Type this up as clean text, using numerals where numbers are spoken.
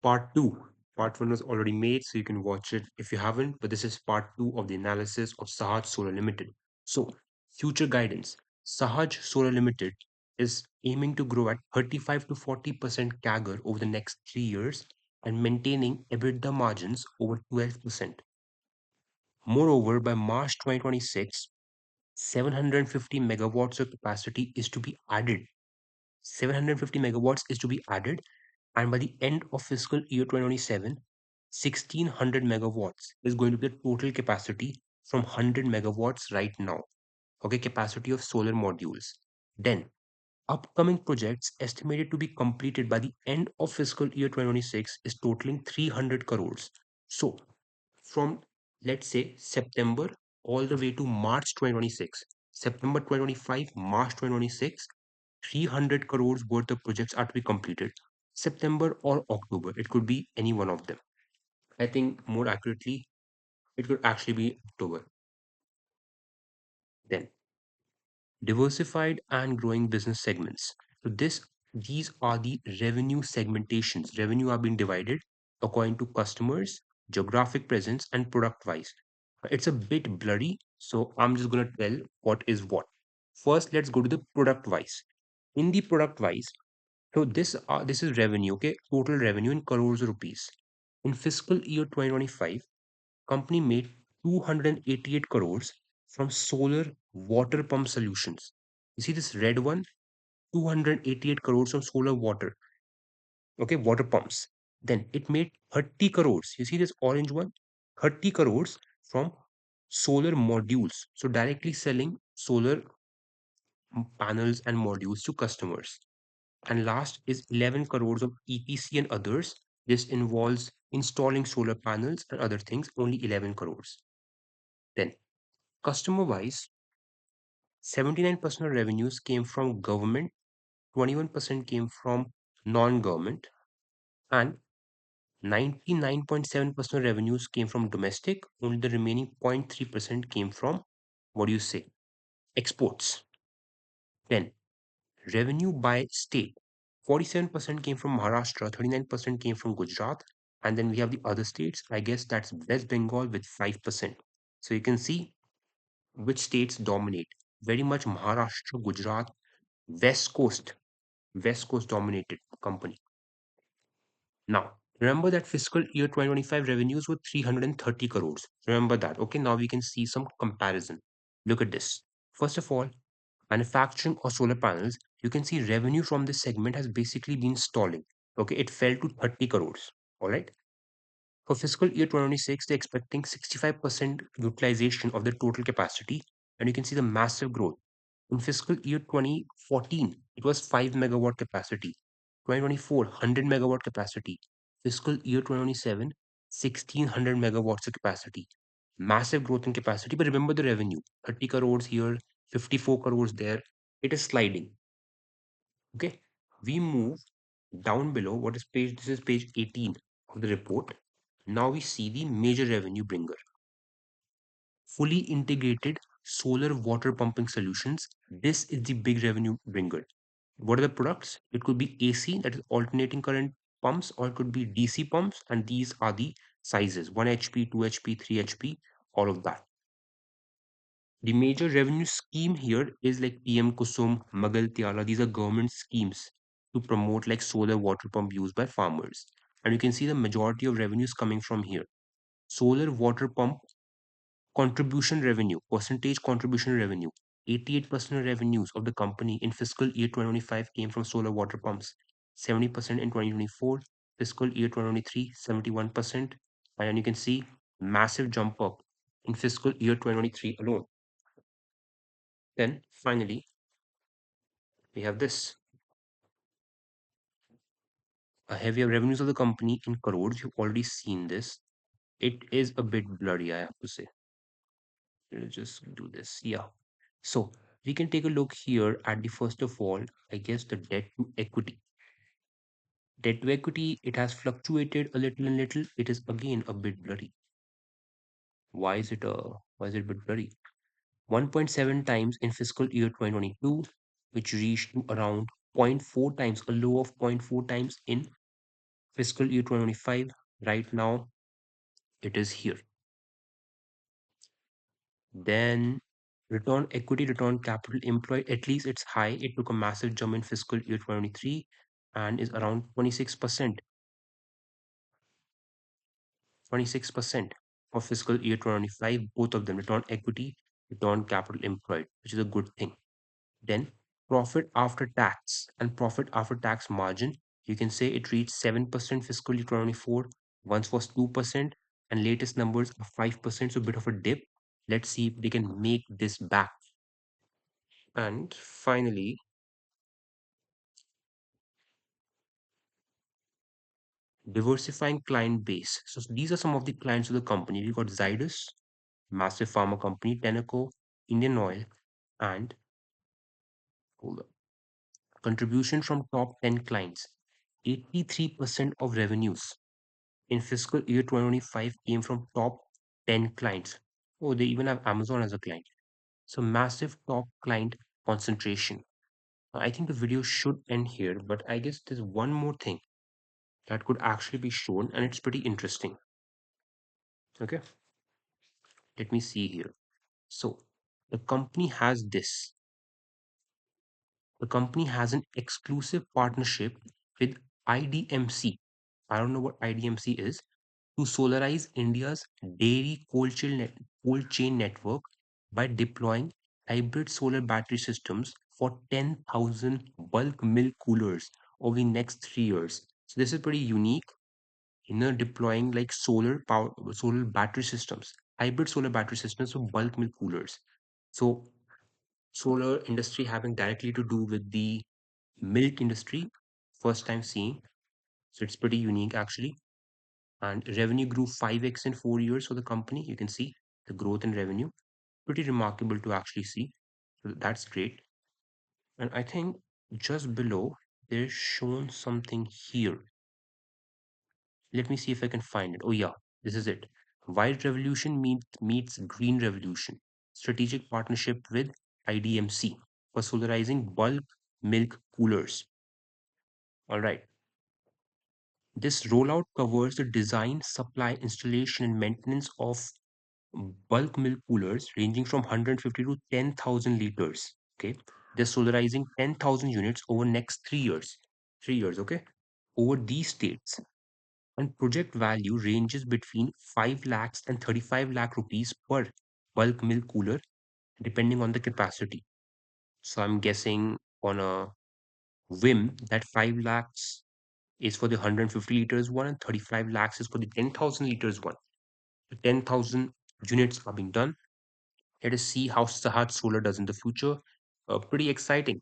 part two. Part one was already made, so you can watch it if you haven't. But this is part two of the analysis of Sahaj Solar Limited. So, future guidance. Sahaj Solar Limited is aiming to grow at 35 to 40% CAGR over the next 3 years and maintaining EBITDA margins over 12%. Moreover, by March 2026, 750 megawatts of capacity is to be added. 750 megawatts is to be added, and by the end of fiscal year 2027, 1600 megawatts is going to be the total capacity from 100 megawatts right now. Okay, capacity of solar modules. Then, upcoming projects estimated to be completed by the end of fiscal year 2026 is totaling 300 crores. So, from let's say September all the way to March 2026, September 2025, March 2026, 300 crores worth of projects are to be completed. September or October, it could be any one of them. I think more accurately, it could actually be October. Then, diversified and growing business segments. So these are the revenue segmentations. Revenue are being divided according to customers, geographic presence, and product wise. It's a bit blurry, so I'm just gonna tell what is what. First, let's go to the product wise. In the product wise, so this is revenue, okay? Total revenue in crores of rupees. In fiscal year 2025, company made 288 crores from solar water pump solutions. You see this red one? 288 crores from solar water, okay, water pumps. Then it made 30 crores. You see this orange one? 30 crores from solar modules. So directly selling solar panels and modules to customers. And last is 11 crores of EPC and others. This involves installing solar panels and other things, only 11 crores. Then, customer wise, 79% of revenues came from government, 21% came from non government, and 99.7% of revenues came from domestic. Only the remaining 0.3% came from, what do you say, exports. Then, revenue by state, 47% came from Maharashtra, 39% came from Gujarat, and then we have the other states. I guess that's West Bengal with 5%. So you can see which states dominate. Very much Maharashtra, Gujarat, West Coast, West Coast dominated company. Now, remember that fiscal year 2025 revenues were 330 crores. Remember that. Okay, now we can see some comparison. Look at this. First of all, manufacturing of solar panels, you can see revenue from this segment has basically been stalling. Okay, it fell to 30 crores. All right. For fiscal year 2026, they're expecting 65% utilization of the total capacity, and you can see the massive growth. In fiscal year 2014, it was 5 megawatt capacity. 2024, 100 megawatt capacity. Fiscal year 2027, 1600 megawatts of capacity. Massive growth in capacity, but remember the revenue 30 crores here, 54 crores there. It is sliding. Okay, we move down below. What is page? This is page 18 of the report. Now we see the major revenue bringer. Fully integrated solar water pumping solutions. This is the big revenue bringer. What are the products? It could be AC, that is alternating current pumps, or it could be DC pumps, and these are the sizes 1 HP, 2 HP, 3 HP, all of that. The major revenue scheme here is like PM Kusum, Magal Tiala. These are government schemes to promote like solar water pump use by farmers. And you can see the majority of revenues coming from here. Solar water pump contribution revenue, percentage contribution revenue. 88% of revenues of the company in fiscal year 2025 came from solar water pumps. 70% in 2024, fiscal year 2023, 71%. And you can see massive jump up in fiscal year 2023 alone. Then finally, we have this heavier revenues of the company in crores. You've already seen this. It is a bit blurry, I have to say. Let's just do this. Yeah. So we can take a look here at the first of all, I guess the debt to equity. Debt to equity, it has fluctuated a little and little. It is again a bit blurry. Why is it a bit blurry? 1.7 times in fiscal year 2022, which reached to around zero point 0.4 times, a low of zero point 0.4 times in Fiscal year 2025, right now it is here. Then return equity, return capital employed, at least it's high. It took a massive jump in fiscal year 2023 and is around 26%, 26% for fiscal year 2025, both of them, return equity, return capital employed, which is a good thing. Then profit after tax and profit after tax margin, you can say it reached 7% fiscal year 2024, once was 2%, and latest numbers are 5%, so a bit of a dip. Let's see if they can make this back. And finally, diversifying client base. So these are some of the clients of the company. We got Zydus, massive pharma company, Tenneco, Indian Oil, and hold on, contribution from top 10 clients. 83% of revenues in fiscal year 2025 came from top 10 clients. Oh, they even have Amazon as a client. So massive top client concentration. I think the video should end here, but I guess there's one more thing that could actually be shown, and it's pretty interesting. Okay, let me see here. So the company has this. The company has an exclusive partnership with IDMC. I don't know what IDMC is, to solarize India's dairy cold chain network by deploying hybrid solar battery systems for 10,000 bulk milk coolers over the next 3 years. So this is pretty unique. Deploying like solar battery systems, hybrid solar battery systems for bulk milk coolers. So solar industry having directly to do with the milk industry, first time seeing. So it's pretty unique actually. And revenue grew 5x in 4 years for the company. You can see the growth in revenue, pretty remarkable to actually see. So that's great. And I think just below, they're shown something here. Let me see if I can find it. Oh, yeah, this is it. White Revolution meets Green Revolution. Strategic partnership with IDMC for solarizing bulk milk coolers. All right. This rollout covers the design, supply, installation, and maintenance of bulk milk coolers ranging from 150 to 10,000 liters. Okay. They're solarizing 10,000 units over next 3 years. 3 years, okay? Over these states. And project value ranges between 5 lakhs and 35 lakh rupees per bulk milk cooler, depending on the capacity. So I'm guessing on a whim that 5 lakhs is for the 150 liters one and 35 lakhs is for the 10,000 liters one. The 10,000 units are being done. Let us see how Sahaj Solar does in the future. Pretty exciting.